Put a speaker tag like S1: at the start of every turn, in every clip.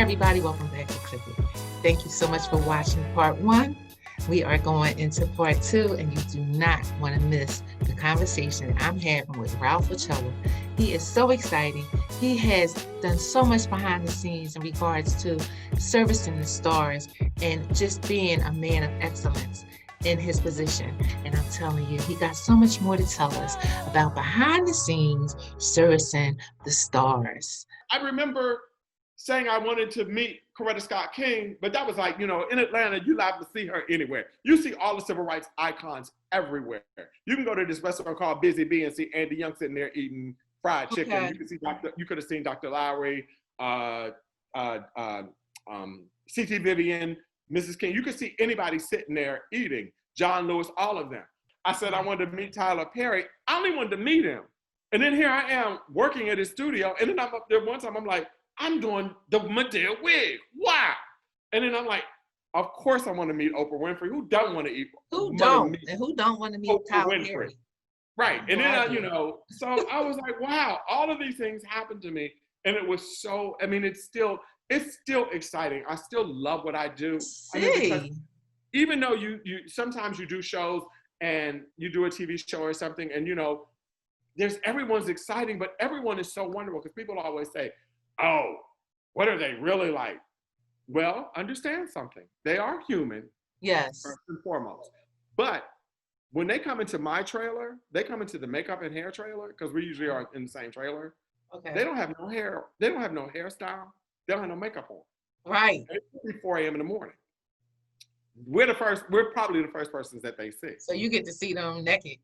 S1: everybody. Welcome back to Clip It. Thank you so much for watching part one. We are going into part two, and you do not want to miss the conversation that I'm having with Ralph Ochoa. He is so exciting. He has done so much behind the scenes in regards to servicing the stars and just being a man of excellence in his position. And I'm telling you, he got so much more to tell us about behind the scenes servicing the stars.
S2: I remember saying I wanted to meet Coretta Scott King, but that was like, in Atlanta, you liable to see her anywhere. You see all the civil rights icons everywhere. You can go to this restaurant called Busy Bee and see Andy Young sitting there eating fried chicken. Okay. You could have seen Dr. Lowry, C.T. Vivian, Mrs. King. You could see anybody sitting there eating. John Lewis, all of them. I said I wanted to meet Tyler Perry. I only wanted to meet him. And then here I am working at his studio. And then I'm up there one time, I'm like, I'm doing the Medea wig. Wow. And then I'm like, of course I want to meet Oprah Winfrey. Who don't want to eat?
S1: Who don't want to meet Tyler Perry?
S2: Right. And then, so I was like, wow, all of these things happened to me. And it was so, it's still exciting. I still love what I do. Because even though you sometimes you do shows and you do a TV show or something, and everyone's exciting, but everyone is so wonderful, because people always say, oh, what are they really like? Well, understand something. They are human.
S1: Yes.
S2: First and foremost. But when they come into my trailer, they come into the makeup and hair trailer, because we usually are in the same trailer.
S1: Okay.
S2: They don't have no hair. They don't have no hairstyle. They don't have no makeup on.
S1: Right.
S2: It's 4 a.m. in the morning. We're probably the first persons that they see.
S1: So you get to see them naked.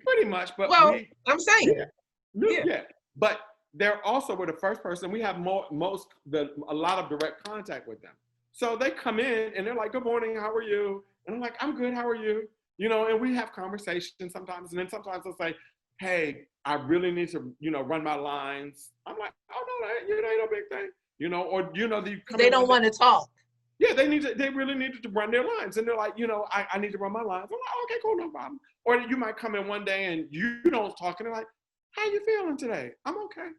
S2: Pretty much, but
S1: I'm saying.
S2: Yeah. But they're also the first person. We have a lot of direct contact with them. So they come in and they're like, "Good morning, how are you?" And I'm like, "I'm good, how are you?" And we have conversations sometimes. And then sometimes they'll say, "Hey, I really need to, run my lines." I'm like, "Oh no, that ain't no big thing,"
S1: They don't want to talk.
S2: Yeah, they really needed to run their lines. And they're like, I need to run my lines. I'm like, okay, cool, no problem. Or you might come in one day and you don't talk, and they're like, "How you feeling today?" I'm okay.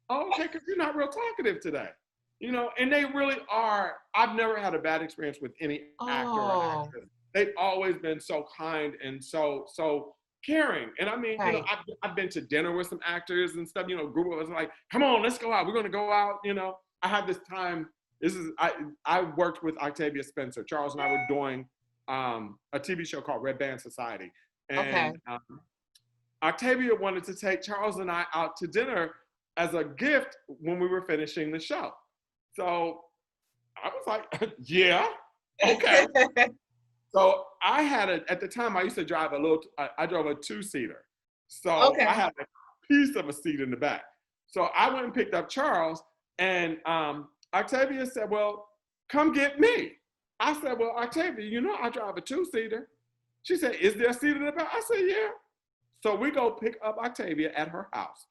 S2: Oh, okay, because you're not real talkative today. And they really are. I've never had a bad experience with any actor or actress. They've always been so kind and so caring. And
S1: right.
S2: I've been to dinner with some actors and stuff, group of us like, "Come on, let's go out. We're going to go out." I had this time. I worked with Octavia Spencer. Charles and I were doing a TV show called Red Band Society. And Octavia wanted to take Charles and I out to dinner as a gift when we were finishing the show. So I was like, yeah, okay. So I had at the time I used to drive I drove a 2-seater. So I had a piece of a seat in the back. So I went and picked up Charles, and Octavia said, "Well, come get me." I said, "Well, Octavia, I drive a 2-seater. She said, "Is there a seat in the back?" I said, "Yeah." So we go pick up Octavia at her house.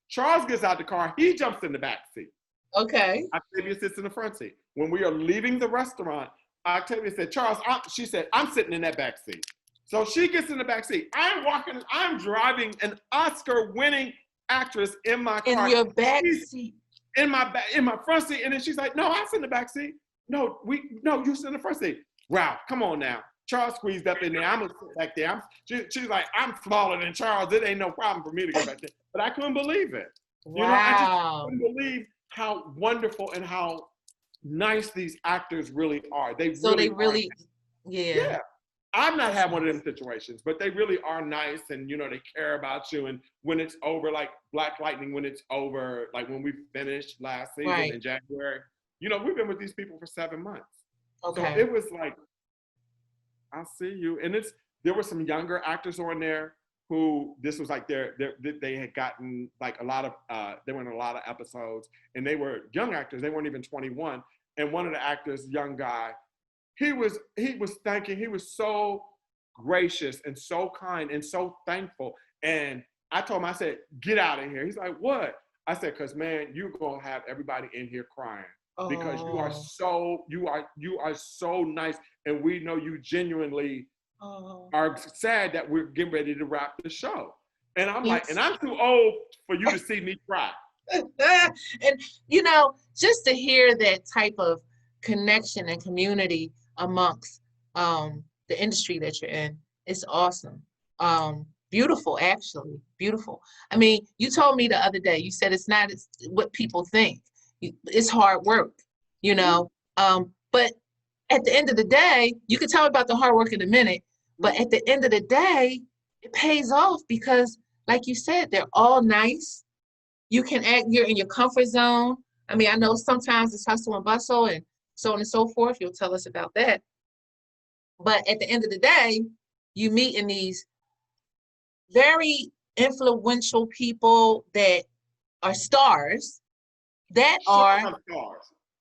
S2: Charles gets out the car. He jumps in the back seat.
S1: Okay.
S2: Octavia sits in the front seat. When we are leaving the restaurant, Octavia said, "Charles," she said, "I'm sitting in that back seat." So she gets in the back seat. I'm driving an Oscar-winning actress in my car.
S1: In your back seat.
S2: In my front seat. And then she's like, "No, I sit in the back seat." No, you sit in the front seat. "Ralph, come on now." Charles squeezed up in there. I'm gonna sit back there. She's like, "I'm smaller than Charles. It ain't no problem for me to go back there." But I couldn't believe it.
S1: Wow.
S2: I just couldn't believe how wonderful and how nice these actors really are. They really, yeah. I've not had one of them situations, but they really are nice, and they care about you. And when it's over, like Black Lightning, when it's over, like when we finished last season in January, we've been with these people for 7 months. Okay. So it was like, "I'll see you." And there were some younger actors on there who this was like they had gotten like they were in a lot of episodes, and they were young actors. They weren't even 21. And one of the actors, young guy, he was so gracious and so kind and so thankful. And I told him, I said, "Get out of here." He's like, "What?" I said, "Because man, you're gonna have everybody in here crying. Because you are so nice, and we know you genuinely are sad that we're getting ready to wrap the show." And I'm like, and I'm too old for you to see me cry.
S1: And you know, just to hear that type of connection and community amongst the industry that you're in, it's awesome. Beautiful, actually, beautiful. I mean, you told me the other day, you said it's not what people think. It's hard work, you know. But at the end of the day, you can tell me about the hard work in a minute, but at the end of the day, it pays off because, like you said, they're all nice. You can act, you're in your comfort zone. I mean, I know sometimes it's hustle and bustle and so on and so forth. You'll tell us about that. But at the end of the day, you meet in these very influential people that are stars, that are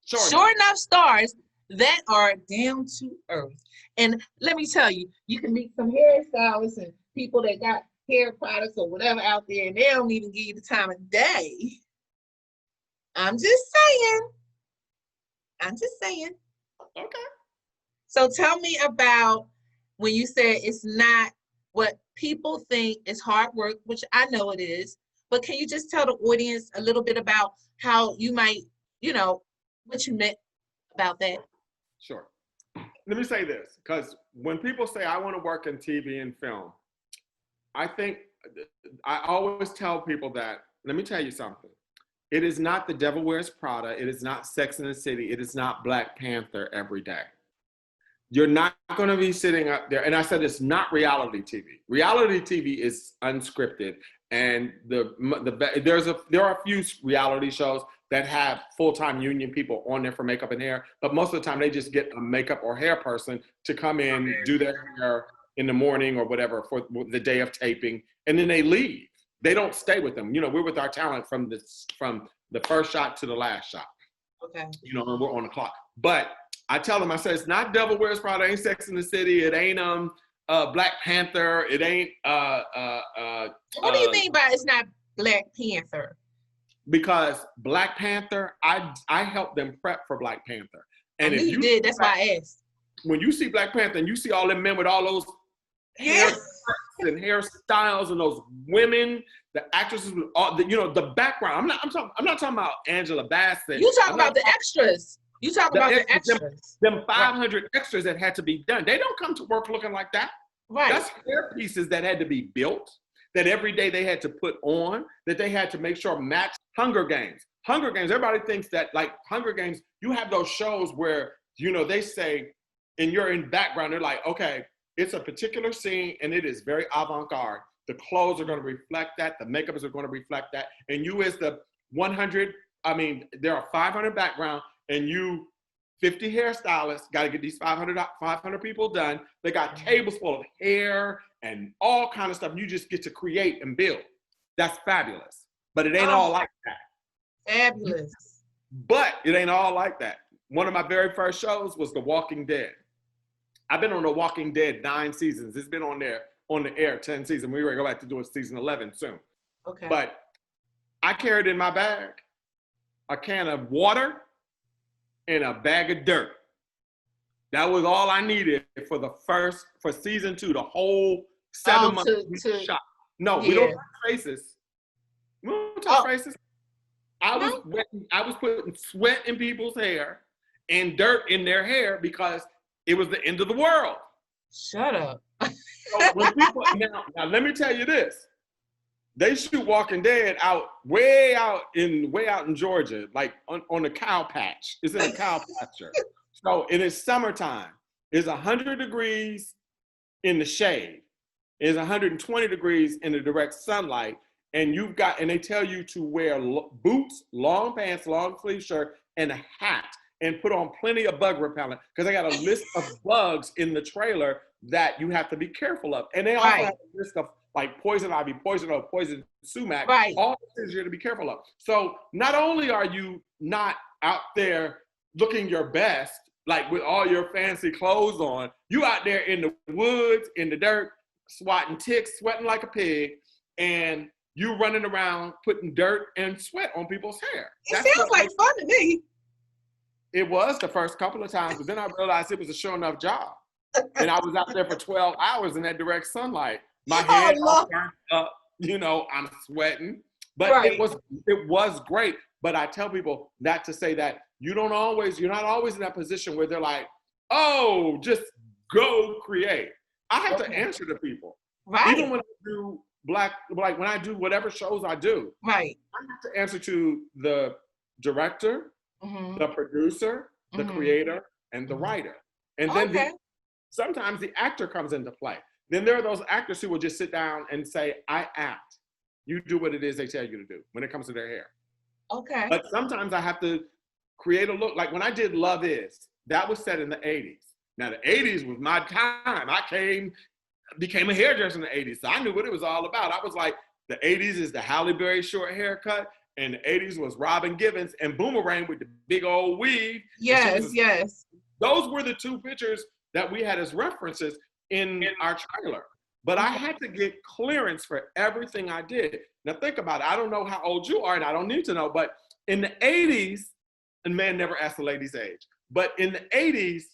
S1: sure enough stars that are down to earth. And let me tell you, you can meet some hairstylists and people that got hair products or whatever out there, and they don't even give you the time of day. I'm just saying.
S2: Okay.
S1: So tell me about when you said it's not what people think is hard work, which I know it is, but can you just tell the audience a little bit about how you might, what you meant about that?
S2: Sure. Let me say this, because when people say, I want to work in TV and film, I think I always tell people that, let me tell you something. It is not The Devil Wears Prada. It is not Sex and the City. It is not Black Panther every day. You're not going to be sitting up there. And I said, it's not reality TV. Reality TV is unscripted. And there are a few reality shows that have full-time union people on there for makeup and hair. But most of the time they just get a makeup or hair person to come in, do their hair in the morning or whatever for the day of taping. And then they leave. They don't stay with them. We're with our talent from the first shot to the last shot.
S1: Okay.
S2: And we're on the clock. But I tell them, I say, it's not Devil Wears Prada, it ain't Sex and the City, it ain't Black Panther, it ain't
S1: what do you mean by it's not Black Panther?
S2: Because Black Panther, I helped them prep for Black Panther.
S1: And if you did, that's why I asked.
S2: When you see Black Panther and you see all them men with all those hair and hairstyles and those women, the actresses with all the background. I'm not talking about Angela Bassett.
S1: You talking about the extras. You talk about the extras.
S2: Them 500 extras that had to be done. They don't come to work looking like that.
S1: Right.
S2: That's hair pieces that had to be built, that every day they had to put on, that they had to make sure match. Hunger Games. Everybody thinks that like Hunger Games, you have those shows where, they say, and you're in background, they're like, okay, it's a particular scene and it is very avant-garde. The clothes are going to reflect that. The makeup is going to reflect that. And you as the 100, there are 500 background and you 50 hairstylists got to get these 500 people done. They got tables full of hair and all kind of stuff. You just get to create and build. That's fabulous. But it ain't all like that.
S1: Fabulous.
S2: But it ain't all like that. One of my very first shows was The Walking Dead. I've been on The Walking Dead 9 seasons. It's been on the air 10 seasons. We're going to go back to doing season 11 soon.
S1: Okay.
S2: But I carried in my bag a can of water and a bag of dirt. That was all I needed for season 2, the whole 7 months shot. No, we don't touch faces. We don't touch faces. I was putting sweat in people's hair and dirt in their hair because it was the end of the world.
S1: Shut up.
S2: So when people, now let me tell you this. They shoot Walking Dead way out in Georgia, like on a cow patch. It's in a cow pasture. So it is summertime. It's 100 degrees in the shade. It's 120 degrees in the direct sunlight. And they tell you to wear boots, long pants, long sleeve shirt, and a hat, and put on plenty of bug repellent, because I got a list of bugs in the trailer that you have to be careful of. And they also have a list of like poison ivy, poison oak, poison sumac, all things you have to be careful of. So not only are you not out there looking your best, like with all your fancy clothes on, you out there in the woods, in the dirt, swatting ticks, sweating like a pig, and you running around putting dirt and sweat on people's hair.
S1: It sounds like fun to me.
S2: It was the first couple of times, but then I realized it was a sure enough job. And I was out there for 12 hours in that direct sunlight. My head all burnt up, I'm sweating. But it was great. But I tell people that to say that you're not always in that position where they're like, oh, just go create. I have to answer to people.
S1: Right.
S2: Even when I do when I do whatever shows I do.
S1: Right.
S2: I have to answer to the director, the producer, the creator, and the writer. And then sometimes the actor comes into play. Then there are those actors who will just sit down and say, I act. You do what it is they tell you to do when it comes to their hair.
S1: Okay.
S2: But sometimes I have to create a look. Like when I did Love Is, that was set in the 80s. Now the 80s was my time. I became a hairdresser in the 80s. So I knew what it was all about. I was like, the 80s is the Halle Berry short haircut, and the 80s was Robin Givens and Boomerang with the big old weave.
S1: Yes, yes.
S2: Those were the two pictures that we had as references in our trailer. But I had to get clearance for everything I did. Now think about it. I don't know how old you are, and I don't need to know, but in the 80s, and man never asked the lady's age, but in the 80s,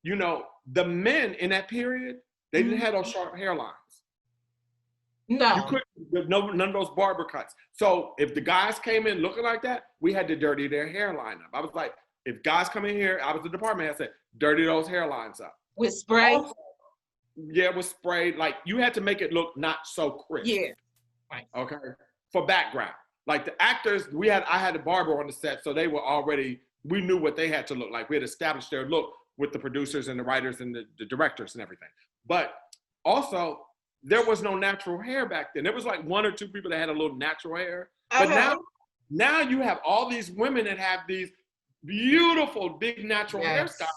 S2: you know, the men in that period, they didn't have those sharp hairlines.
S1: No.
S2: You couldn't, none of those barber cuts. So if the guys came in looking like that, we had to dirty their hairline up. I was like, if guys come in here, I was the department head, I said, dirty those hairlines up.
S1: With spray?
S2: Also, yeah, with spray. Like you had to make it look not so crisp.
S1: Yeah. Right.
S2: Okay. For background. Like the actors, I had a barber on the set, so they were already, we knew what they had to look like. We had established their look with the producers and the writers and the directors and everything. But also, there was no natural hair back then. There was like one or two people that had a little natural hair. But now you have all these women that have these beautiful, big natural hairstyles.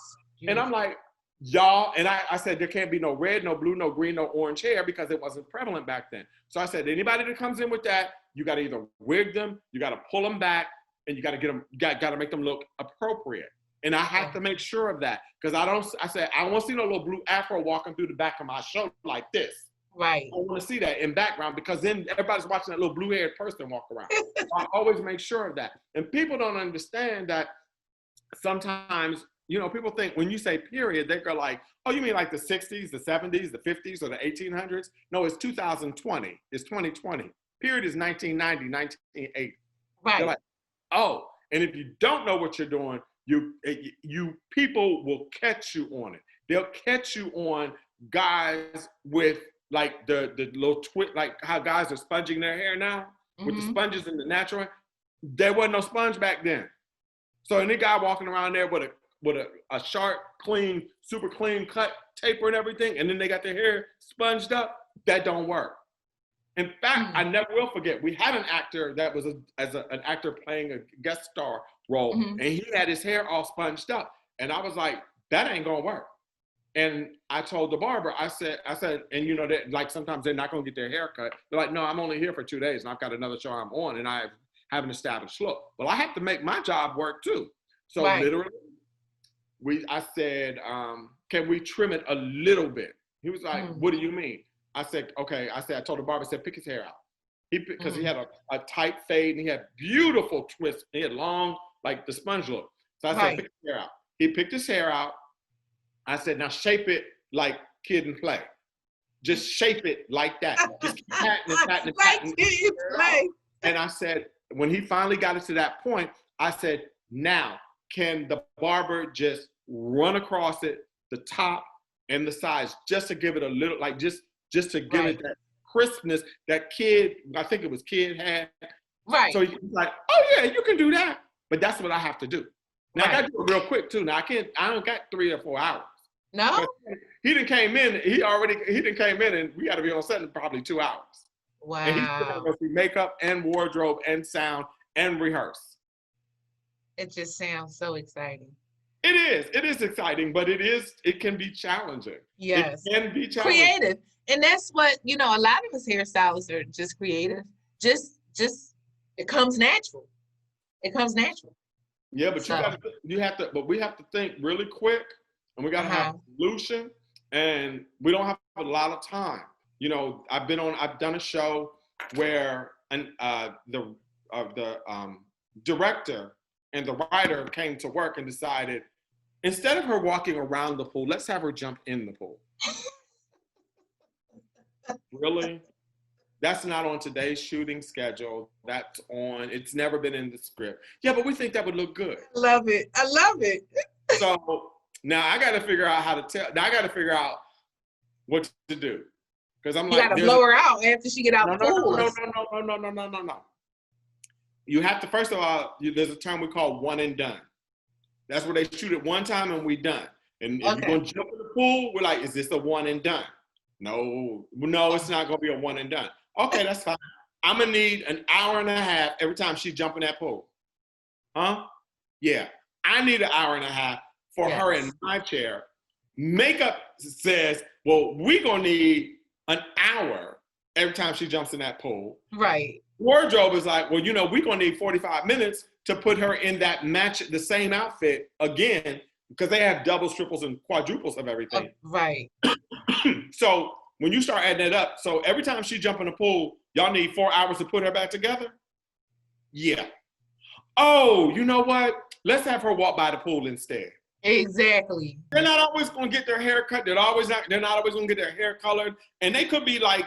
S2: And I'm like, y'all, and I said, there can't be no red, no blue, no green, no orange hair because it wasn't prevalent back then. So I said, anybody that comes in with that, you got to either wig them, you got to pull them back, and you got to get them, got to make them look appropriate. And I have to make sure of that because I said, I don't want to see no little blue afro walking through the back of my show like this.
S1: Right.
S2: I want to see that in background because then everybody's watching that little blue-haired person walk around. So I always make sure of that. And people don't understand that sometimes, you know, people think when you say period, they go like, oh, you mean like the 60s, the 70s, the 50s, or the 1800s? No, it's 2020. It's 2020. Period is 1990, 1980.
S1: Right.
S2: They're like, oh, and if you don't know what you're doing, you people will catch you on it. They'll catch you on guys with like the little like how guys are sponging their hair now with the sponges and the natural hair. There wasn't no sponge back then. So any guy walking around there with a sharp, clean, super clean cut, taper and everything, and then they got their hair sponged up, that don't work. In fact, I never will forget, we had an actor that was an actor playing a guest star role, and he had his hair all sponged up. And I was like, that ain't gonna work. And I told the barber, I said, and you know, that like sometimes they're not gonna get their hair cut. They're like, no, I'm only here for 2 days and I've got another show I'm on and I have an established look. Well, I have to make my job work too. So literally, I said, can we trim it a little bit? He was like, what do you mean? I said, okay. I told the barber, I said, pick his hair out. Because he had a tight fade and he had beautiful twists. He had long, like the sponge look. So I said, pick his hair out. He picked his hair out. I said, now shape it like Kid and Play. Just shape it like that. Just keep patting and patting. And I said, when he finally got it to that point, I said, now, can the barber just run across it, the top and the sides, just to give it a little, like just to give it that crispness that Kid, I think it was Kid had.
S1: Right.
S2: So he's like, oh yeah, you can do that. But that's what I have to do. Now I got to do it real quick too. Now I don't got 3 or 4 hours.
S1: No?
S2: He didn't came in and we got to be on set in probably 2 hours.
S1: Wow.
S2: And he's going to go through makeup and wardrobe and sound and rehearse.
S1: It just sounds so exciting.
S2: It is exciting, but it can be challenging.
S1: Yes.
S2: It can be challenging.
S1: Creative. And that's what, you know, a lot of us hairstylists are just creative. Just it comes natural. It comes natural.
S2: Yeah, but but we have to think really quick and we got to have a solution and we don't have a lot of time. You know, I've done a show where the director and the writer came to work and decided, instead of her walking around the pool, let's have her jump in the pool. Really? That's not on today's shooting schedule. That's on, it's never been in the script. Yeah, but we think that would look good.
S1: I love it. I love it.
S2: So now I got to figure out how to tell. Now I got to figure out what to do. Because I'm like,
S1: you got to blow her out after she get out the pool.
S2: No. You have to, first of all, there's a term we call one and done. That's where they shoot it one time and we done. And if you're going to jump in the pool, we're like, is this a one and done? No, it's not going to be a one and done. Okay, that's fine. I'm going to need an hour and a half every time she jump in that pool. Huh? Yeah. I need an hour and a half for her in my chair. Makeup says, well, we're going to need an hour every time she jumps in that pool.
S1: Right.
S2: Wardrobe is like, well, we're going to need 45 minutes to put her in that the same outfit again, because they have doubles, triples, and quadruples of everything.
S1: Right.
S2: So when you start adding it up, so every time she jump in the pool, y'all need 4 hours to put her back together? Yeah. Oh, you know what? Let's have her walk by the pool instead.
S1: Exactly.
S2: They're not always going to get their hair cut. They're not always going to get their hair colored. And they could be like,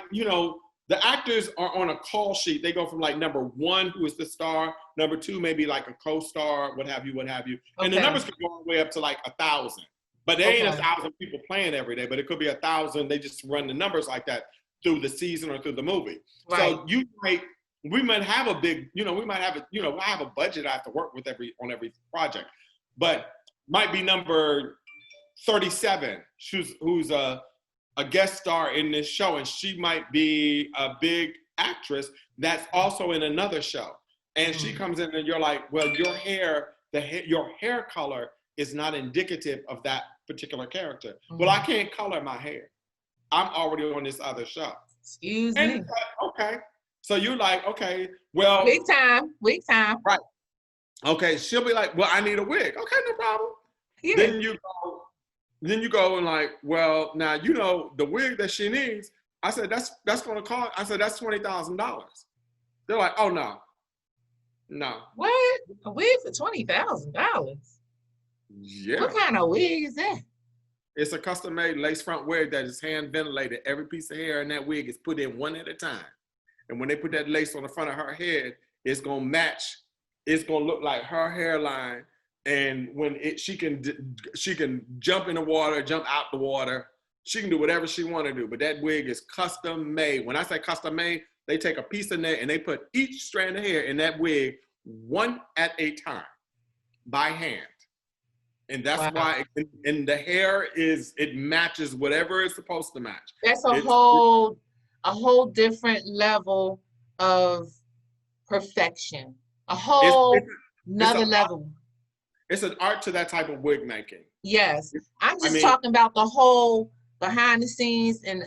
S2: the actors are on a call sheet. They go from like number 1, who is the star, number 2, maybe like a co-star, what have you. Okay. And the numbers could go all the way up to like 1,000. But there ain't 1,000 people playing every day, but it could be 1,000. They just run the numbers like that through the season or through the movie. Right. So we might have a big, I have a budget I have to work with on every project, but might be number 37, who's a guest star in this show, and she might be a big actress that's also in another show. And she comes in and you're like, well, your hair color is not indicative of that particular character. Well, I can't color my hair. I'm already on this other show.
S1: Excuse me.
S2: Like, okay. So you're like, okay, well.
S1: Wig time.
S2: Right. Okay, she'll be like, well, I need a wig. Okay, no problem. Yeah. Then you go and like, well, now, the wig that she needs, I said, that's going to cost, I said, that's $20,000. They're like, oh, no.
S1: What? A wig for $20,000? Yeah. What kind of wig is that?
S2: It's a custom-made lace front wig that is hand ventilated. Every piece of hair in that wig is put in one at a time. And when they put that lace on the front of her head, it's going to match. It's going to look like her hairline. And when she can jump in the water, jump out the water, she can do whatever she want to do. But that wig is custom made. When I say custom made, they take a piece of net and they put each strand of hair in that wig one at a time by hand. And that's why, and the hair it matches whatever it's supposed to match.
S1: That's a whole different level of perfection. Another level.
S2: It's an art to that type of wig making.
S1: Yes. I'm just talking about the whole behind the scenes and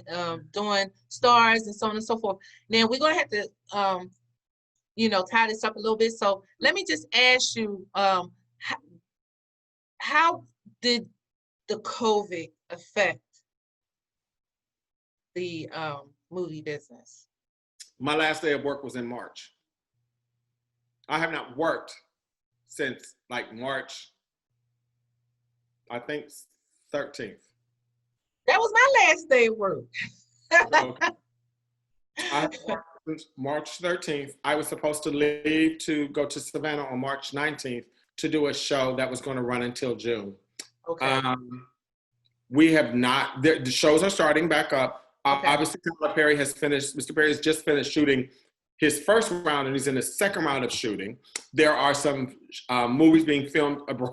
S1: doing stars and so on and so forth. Now we're gonna have to tie this up a little bit. So let me just ask you, how did the COVID affect the movie business?
S2: My last day of work was in March. I have not worked since like March, I think 13th.
S1: That was my last day of work.
S2: I worked since March 13th. I was supposed to leave to go to Savannah on March 19th to do a show that was going to run until June. Okay. We have not, the shows are starting back up. Okay. Obviously, Mr. Perry has just finished shooting his first round and he's in his second round of shooting. There are some movies being filmed abroad.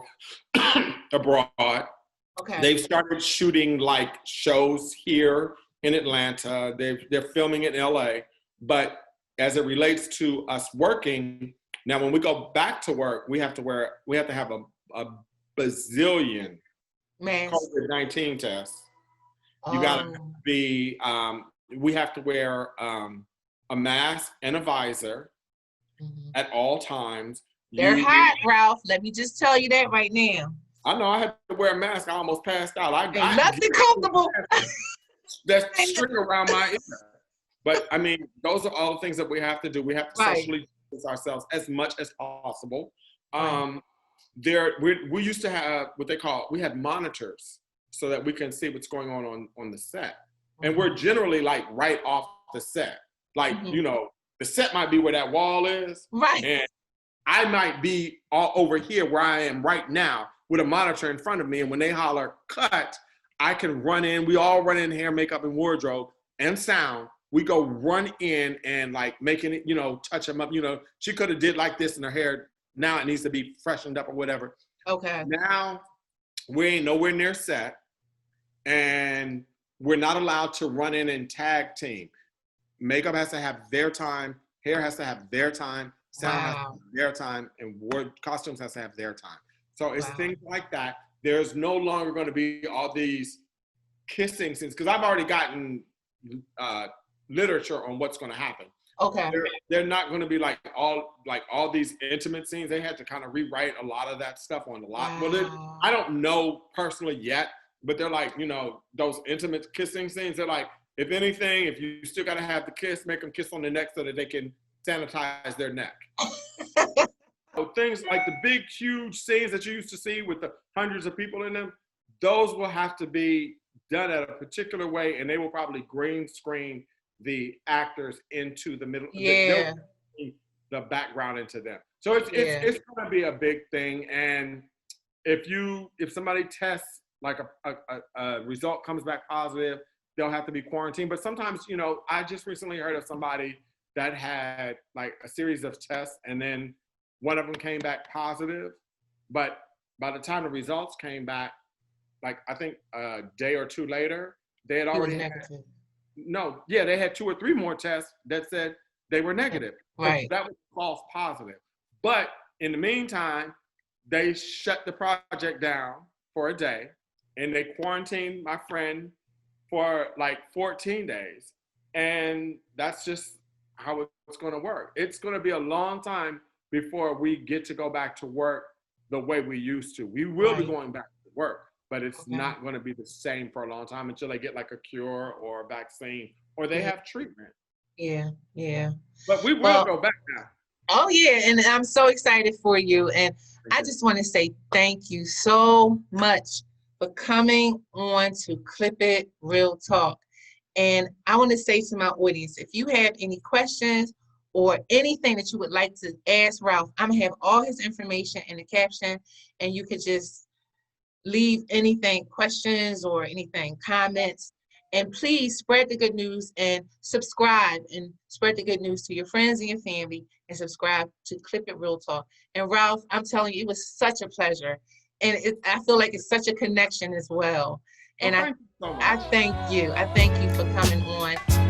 S2: Okay. They've started shooting like shows here in Atlanta. They're filming it in LA. But as it relates to us working, now when we go back to work, we have to have a bazillion COVID-19 tests. You gotta be, we have to wear a mask and a visor at all times.
S1: They're hot, Ralph. Let me just tell you that right now.
S2: I know I had to wear a mask. I almost passed out.
S1: Nothing comfortable.
S2: That's string around my ear. But I mean, those are all the things that we have to do. We have to socially distance ourselves as much as possible. We used to have we had monitors so that we can see what's going on the set. And we're generally like right off the set. Like, the set might be where that wall is.
S1: Right.
S2: And I might be all over here where I am right now with a monitor in front of me. And when they holler cut, I can run in. We all run in hair, makeup, and wardrobe and sound. We go run in and like making it, touch them up. She could have did like this in her hair. Now it needs to be freshened up or whatever.
S1: Okay.
S2: Now we ain't nowhere near set. And we're not allowed to run in and tag team. Makeup has to have their time. Hair has to have their time. Sound has to have their time. And costumes has to have their time. So it's things like that. There's no longer going to be all these kissing scenes, because I've already gotten literature on what's going to happen.
S1: Okay.
S2: They're not going to be like all these intimate scenes. They had to kind of rewrite a lot of that stuff on the lot.
S1: Wow.
S2: Well, I don't know personally yet, but they're like, those intimate kissing scenes, they're like, if anything, if you still got to have the kiss, make them kiss on the neck so that they can sanitize their neck. So things like the big, huge scenes that you used to see with the hundreds of people in them, those will have to be done at a particular way, and they will probably green screen the actors into the middle.
S1: Yeah.
S2: The background into them. So it's going to be a big thing. And if somebody tests, like a result comes back positive, they'll have to be quarantined. But sometimes, I just recently heard of somebody that had like a series of tests, and then one of them came back positive. But by the time the results came back, like I think a day or two later, they had already they had 2 or 3 more tests that said they were negative.
S1: Right.
S2: So that was false positive. But in the meantime, they shut the project down for a day, and they quarantined my friend for like 14 days. And that's just how it's going to work. It's going to be a long time before we get to go back to work the way we used to. We will be going back to work, but it's not going to be the same for a long time until they get like a cure or a vaccine, or they have treatment.
S1: Yeah.
S2: But we will go back now.
S1: Oh yeah, and I'm so excited for you. And I just want to say thank you so much for coming on to Clip It Real Talk. And I want to say to my audience, if you have any questions or anything that you would like to ask Ralph, I'm going to have all his information in the caption, and you could just leave anything, questions or anything, comments. And please spread the good news and subscribe, and spread the good news to your friends and your family, and subscribe to Clip It Real Talk. And Ralph, I'm telling you, it was such a pleasure. And I feel like it's such a connection as well. And I thank you. I thank you for coming on.